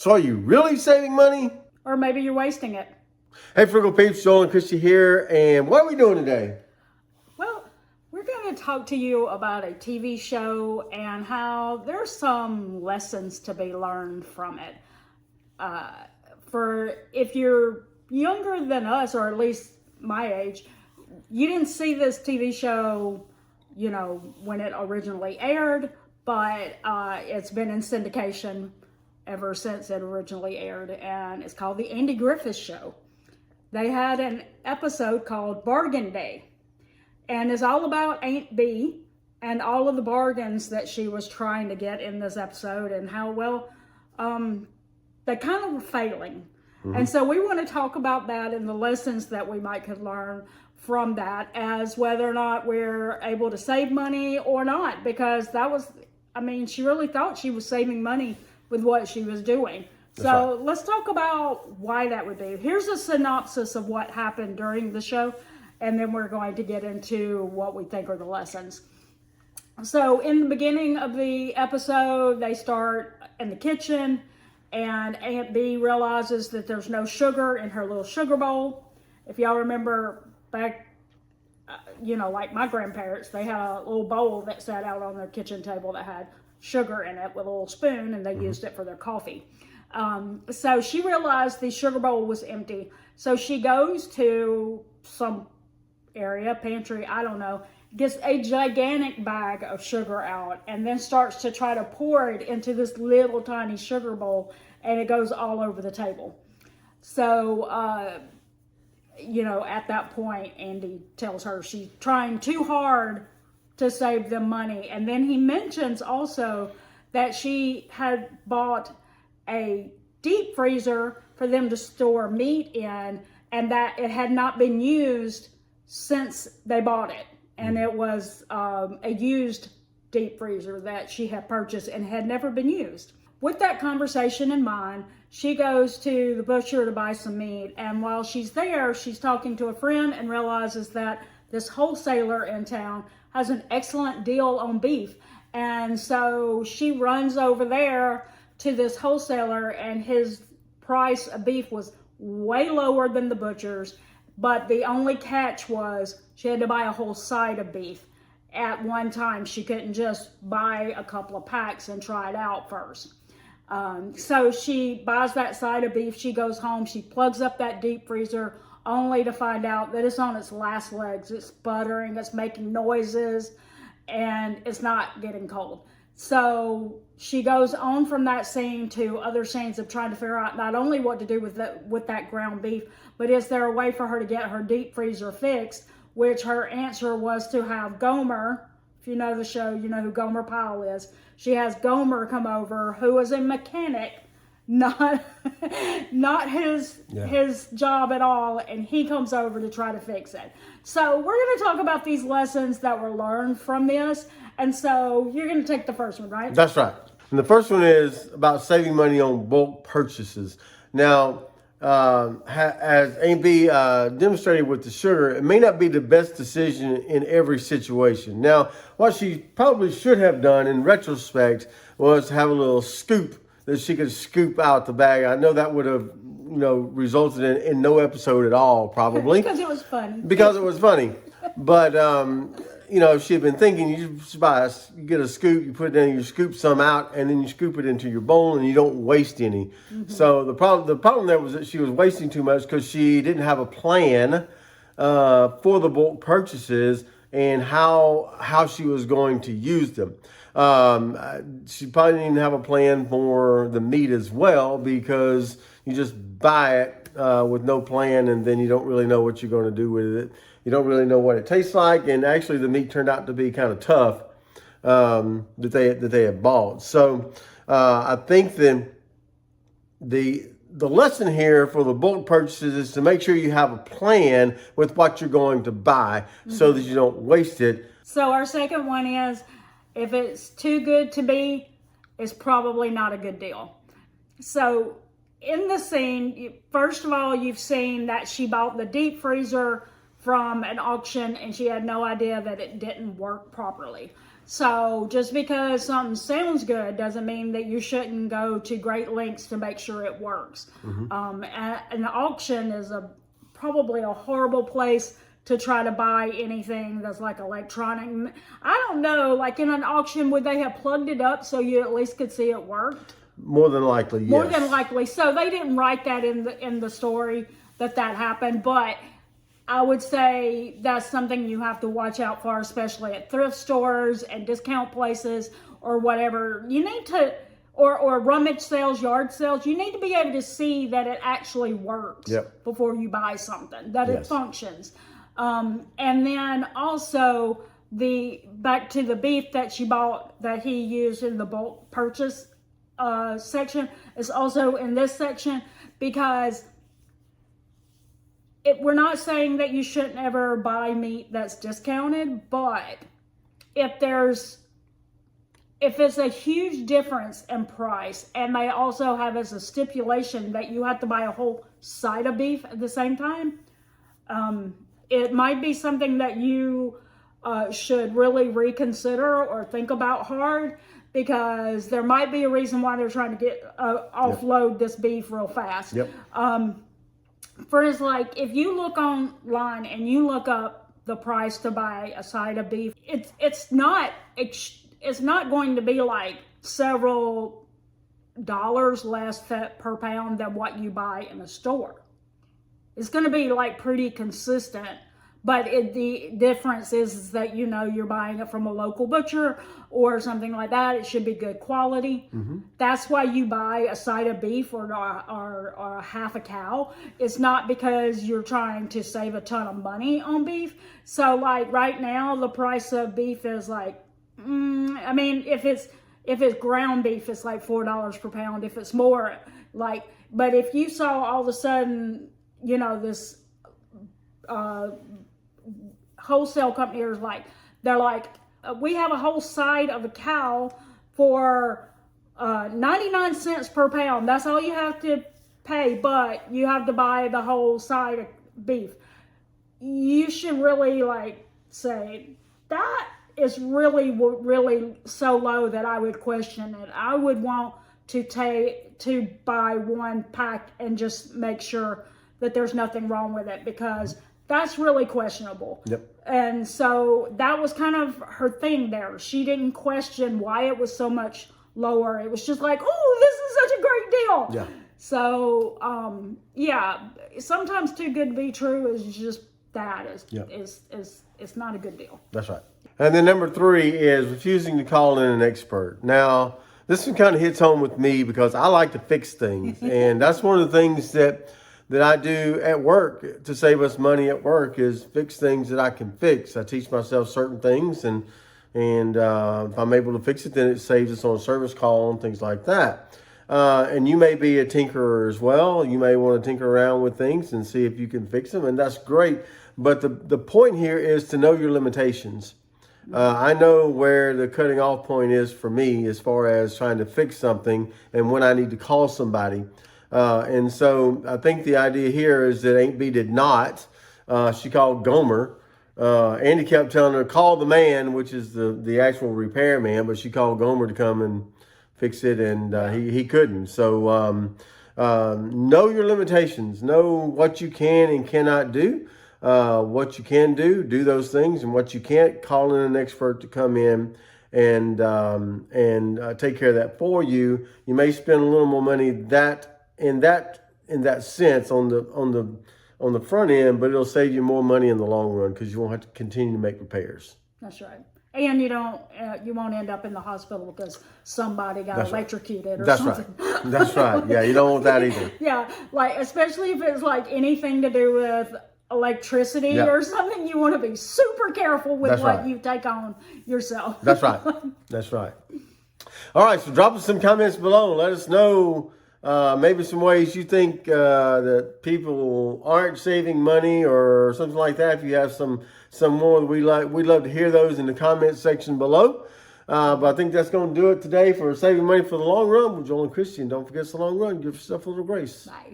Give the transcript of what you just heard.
So are you really saving money? Or maybe you're wasting it. Hey, frugal peeps, Joel and Christy here, and what are we doing today? Well, we're going to talk to you about a TV show and how there's some lessons to be learned from it. For if you're younger than us, or at least my age, you didn't see this TV show, when it originally aired, but it's been in syndication ever since it originally aired, and it's called The Andy Griffith Show. They had an episode called Bargain Day, and it's all about Aunt B and all of the bargains that she was trying to get in this episode and how well they kind of were failing. Mm-hmm. And so we want to talk about that and the lessons that we might could learn from that, as whether or not we're able to save money or not, because she really thought she was saving money with what she was doing. That's so right. Let's talk about why that would be. Here's a synopsis of what happened during the show, and then we're going to get into what we think are the lessons. So in the beginning of the episode, they start in the kitchen, and Aunt B realizes that there's no sugar in her little sugar bowl. If y'all remember back, like my grandparents, they had a little bowl that sat out on their kitchen table that had sugar in it with a little spoon, and they used it for their coffee. So she realized the sugar bowl was empty. So she goes to some area, pantry, I don't know, gets a gigantic bag of sugar out, and then starts to try to pour it into this little tiny sugar bowl, and it goes all over the table. So, at that point, Andy tells her she's trying too hard to save them money. And then he mentions also that she had bought a deep freezer for them to store meat in, and that it had not been used since they bought it. And it was a used deep freezer that she had purchased and had never been used. With that conversation in mind, she goes to the butcher to buy some meat. And while she's there, she's talking to a friend and realizes that this wholesaler in town has an excellent deal on beef. And so she runs over there to this wholesaler, and his price of beef was way lower than the butcher's. But the only catch was she had to buy a whole side of beef at one time. She couldn't just buy a couple of packs and try it out first. So she buys that side of beef. She goes home. She plugs up that deep freezer only to find out that it's on its last legs. It's sputtering. It's making noises, and it's not getting cold. So she goes on from that scene to other scenes of trying to figure out not only what to do with that ground beef, but is there a way for her to get her deep freezer fixed, which her answer was to have Gomer. If you know the show, you know who Gomer Pyle is. She has Gomer come over, who is a mechanic, not his job at all, and he comes over to try to fix it. So we're going to talk about these lessons that were learned from this. And so you're going to take the first one, right? That's right. And the first one is about saving money on bulk purchases. Now, as Aunt B demonstrated with the sugar, it may not be the best decision in every situation. Now, what she probably should have done in retrospect was to have a little scoop that she could scoop out the bag. I know that would have, resulted in no episode at all, probably. Because it was funny. Because it was funny. But, if she had been thinking, you get a scoop, you put it in, you scoop some out, and then you scoop it into your bowl, and you don't waste any. Mm-hmm. So the problem there was that she was wasting too much because she didn't have a plan for the bulk purchases and how she was going to use them. She probably didn't have a plan for the meat as well, because you just buy it with no plan, and then you don't really know what you're going to do with it. You don't really know what it tastes like, and actually the meat turned out to be kind of tough that they had bought. So I think that the lesson here for the bulk purchases is to make sure you have a plan with what you're going to buy, so that you don't waste it. So our second one is, if it's too good to be, it's probably not a good deal. So in the scene, first of all, you've seen that she bought the deep freezer from an auction, and she had no idea that it didn't work properly. So just because something sounds good doesn't mean that you shouldn't go to great lengths to make sure it works. An auction is probably a horrible place to try to buy anything that's like electronic. I don't know, like in an auction, would they have plugged it up so you at least could see it worked? More than likely, yes. More than likely. So they didn't write that in the story that happened, but I would say that's something you have to watch out for, especially at thrift stores and discount places or whatever. You need to, or rummage sales, yard sales, you need to be able to see that it actually works before you buy something, that it functions. And then also back to the beef that she bought, that he used in the bulk purchase section, is also in this section, because we're not saying that you shouldn't ever buy meat that's discounted, but if it's a huge difference in price, and they also have as a stipulation that you have to buy a whole side of beef at the same time, it might be something that you should really reconsider or think about hard, because there might be a reason why they're trying to get offload this beef real fast. For instance, like if you look online and you look up the price to buy a side of beef, it's not going to be like several dollars less per pound than what you buy in a store. It's going to be like pretty consistent, but the difference is that you're buying it from a local butcher or something like that. It should be good quality. That's why you buy a side of beef or a half a cow. It's not because you're trying to save a ton of money on beef. So like right now, the price of beef is like, I mean, if it's ground beef, it's like $4 per pound. If it's more, like, but if you saw all of a sudden, this wholesale company is like, they're like, we have a whole side of a cow for 99 cents per pound. That's all you have to pay, but you have to buy the whole side of beef. You should really like say, that is really, really so low that I would question it. I would want to buy one pack and just make sure that there's nothing wrong with it, because that's really questionable. And so that was kind of her thing there. She didn't question why it was so much lower. It was just like, oh, this is such a great deal. So, sometimes too good to be true is just that. It's not a good deal. That's right. And then number 3 is refusing to call in an expert. Now, this one kind of hits home with me because I like to fix things. And that's one of the things that I do at work to save us money at work, is fix things that I can fix. I teach myself certain things, and if I'm able to fix it, then it saves us on a service call and things like that. And you may be a tinkerer as well. You may want to tinker around with things and see if you can fix them, and that's great. But the point here is to know your limitations. I know where the cutting off point is for me as far as trying to fix something and when I need to call somebody. And so I think the idea here is that Aunt B did not. She called Gomer. Andy kept telling her, call the man, which is the actual repair man, but she called Gomer to come and fix it, and he couldn't. So know your limitations. Know what you can and cannot do. What you can do those things, and what you can't, call in an expert to come in and take care of that for you. You may spend a little more money in that sense on the front end, but it'll save you more money in the long run because you won't have to continue to make repairs. That's right. And you won't end up in the hospital because somebody got electrocuted or something. Right. That's right. Yeah, you don't want that either. Yeah, like especially if it's like anything to do with electricity or something, you want to be super careful with what you take on yourself. That's right. That's right. All right, so drop us some comments below and let us know maybe some ways you think that people aren't saving money or something like that. If you have some more, we'd love to hear those in the comment section below. But I think that's going to do it today for saving money for the long run with Joel and Christy. And don't forget, it's the long run. Give yourself a little grace. Bye.